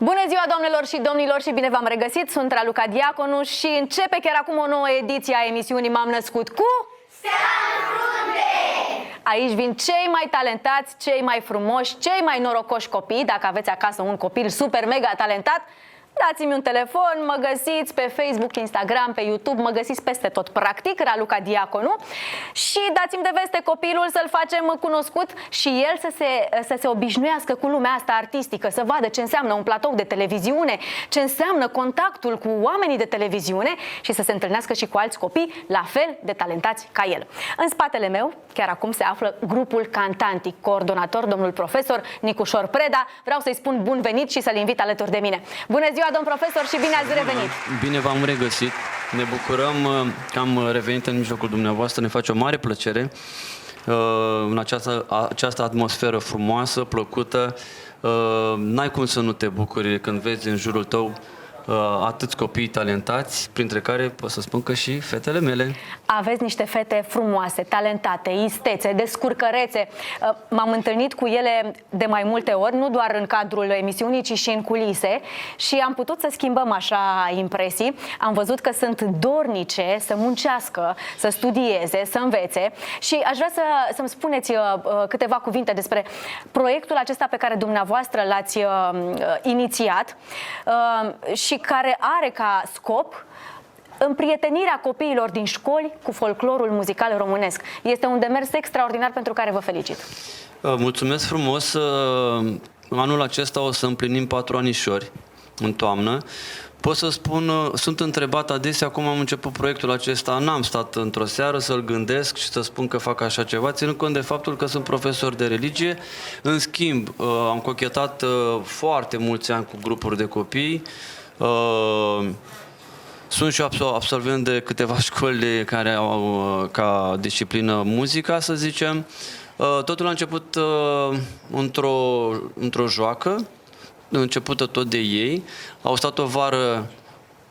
Bună ziua, doamnelor și domnilor, și bine v-am regăsit! Sunt Raluca Diaconu și începe chiar acum o nouă ediție a emisiunii M-am născut cu... Aici vin cei mai talentați, cei mai frumoși, cei mai norocoși copii. Dacă aveți acasă un copil super mega talentat, dați-mi un telefon, mă găsiți pe Facebook, Instagram, pe YouTube, mă găsiți peste tot, practic, Raluca Diaconu. Și dați-mi de veste copilul, să-l facem cunoscut și el să se obișnuiască cu lumea asta artistică, să vadă ce înseamnă un platou de televiziune, ce înseamnă contactul cu oamenii de televiziune și să se întâlnească și cu alți copii la fel de talentați ca el. În spatele meu, chiar acum, se află grupul Cantanti, coordonator, domnul profesor Nicușor Preda. Vreau să-i spun bun venit și să-l invit alături de mine. Bună ziua, domn profesor, și bine ați revenit! Bine v-am regăsit! Ne bucurăm că am revenit în mijlocul dumneavoastră. Ne face o mare plăcere în această atmosferă frumoasă, plăcută. N-ai cum să nu te bucuri când vezi în jurul tău atâți copii talentați, printre care pot să spun că și fetele mele. Aveți niște fete frumoase, talentate, istețe, descurcărețe. M-am întâlnit cu ele de mai multe ori, nu doar în cadrul emisiunii, ci și în culise, și am putut să schimbăm așa impresii. Am văzut că sunt dornice să muncească, să studieze, să învețe, și aș vrea să-mi spuneți câteva cuvinte despre proiectul acesta pe care dumneavoastră l-ați inițiat și care are ca scop împrietenirea copiilor din școli cu folclorul muzical românesc. Este un demers extraordinar pentru care vă felicit. Mulțumesc frumos! Anul acesta o să împlinim 4 anișori în toamnă. Pot să spun, sunt întrebat adesea cum am început proiectul acesta. N-am stat într-o seară să-l gândesc și să spun că fac așa ceva, ținând cont de faptul că sunt profesor de religie. În schimb, am cochetat foarte mulți ani cu grupuri de copii. Sunt și absolvent de câteva școli care au ca disciplină muzica, să zicem. Totul a început într-o joacă, începută tot de ei. Au stat o vară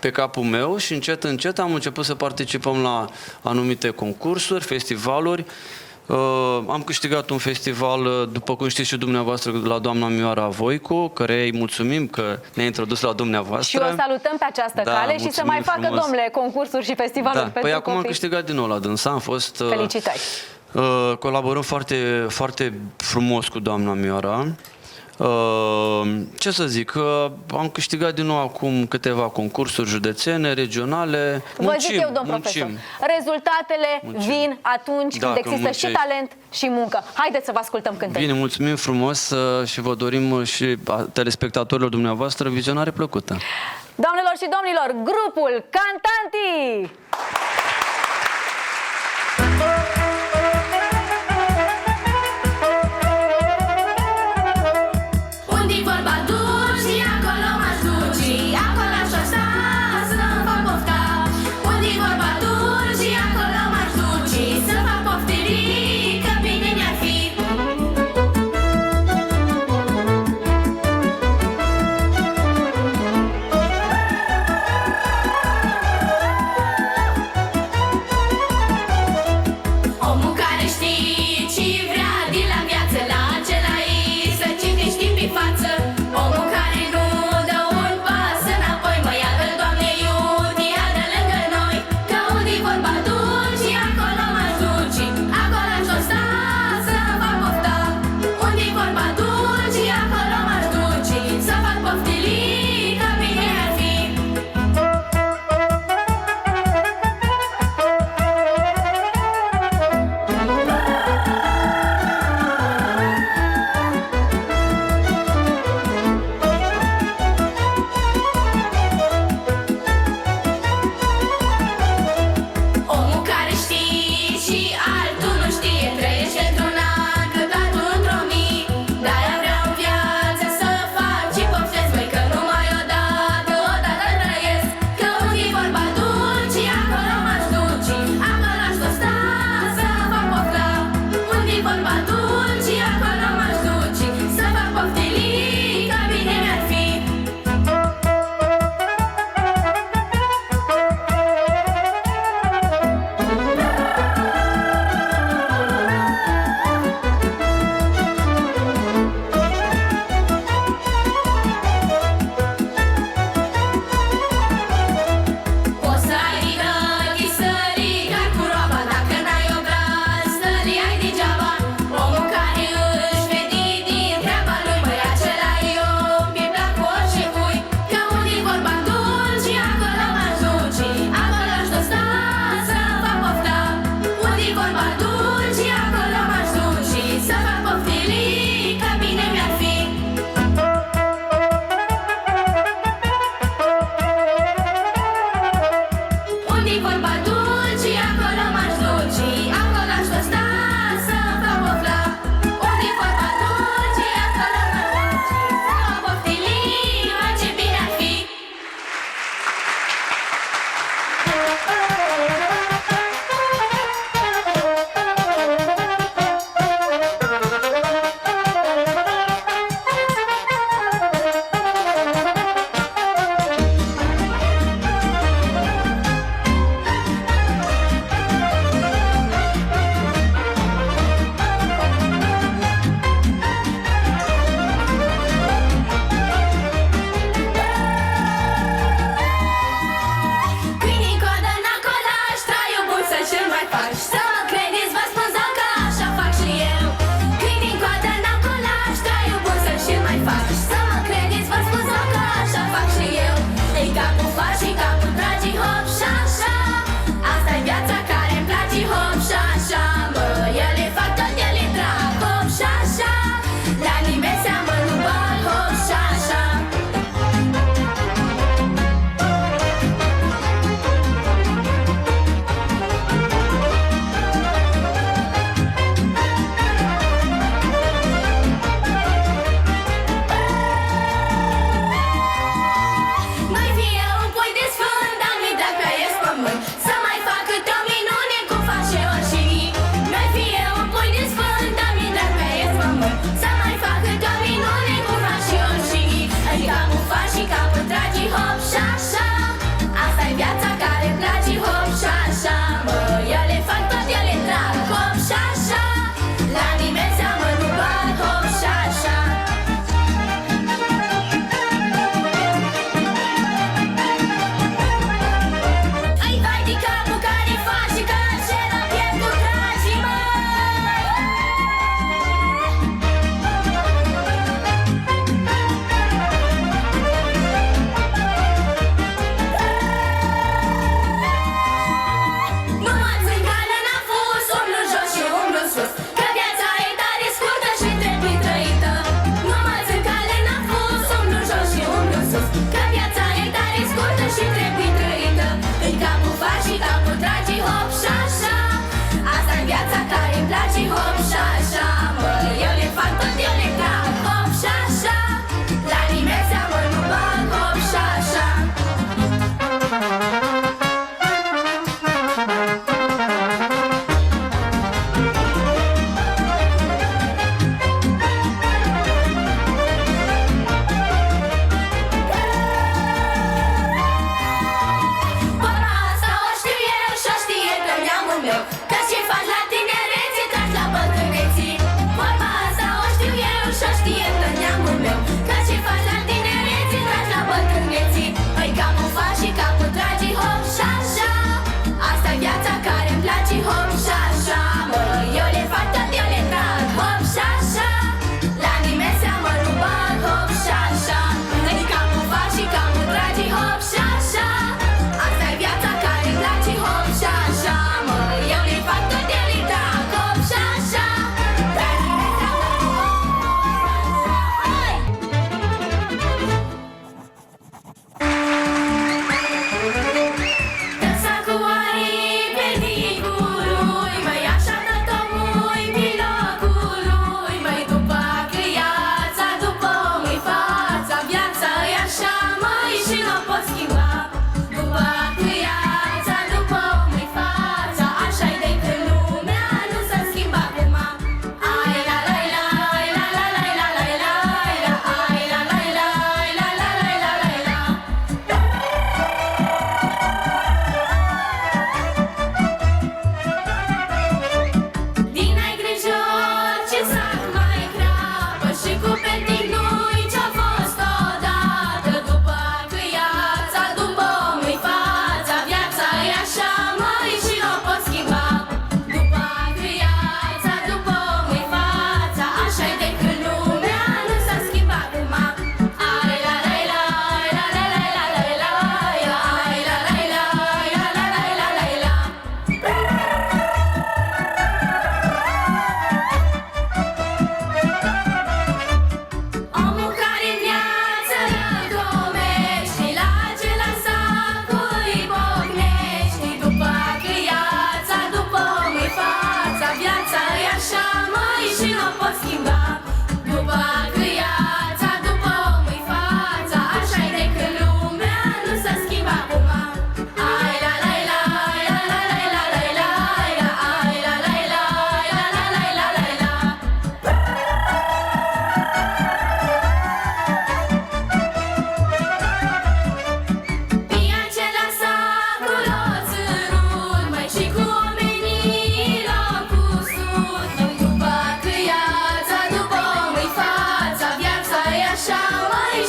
pe capul meu și încet, încet am început să participăm la anumite concursuri, festivaluri. Am câștigat un festival, după cum știți și dumneavoastră, la doamna Mioara Voicu, care îi mulțumim că ne-a introdus la dumneavoastră. Și o salutăm pe această cale și să mai facă, domnule, concursuri și festivaluri pentru copii. acum am câștigat din nou la dânsa, am fost... Felicitări! Colaborăm foarte, foarte frumos cu doamna Mioara. Ce să zic, că am câștigat din nou acum câteva concursuri județene, regionale. Vă zic eu, domn profesor, rezultatele vin atunci când există și talent și muncă. Haideți să vă ascultăm cântând. Bine, mulțumim frumos și vă dorim și telespectatorilor dumneavoastră vizionare plăcută. Doamnelor și domnilor, grupul Cantanti!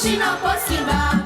și n-o pot schimba.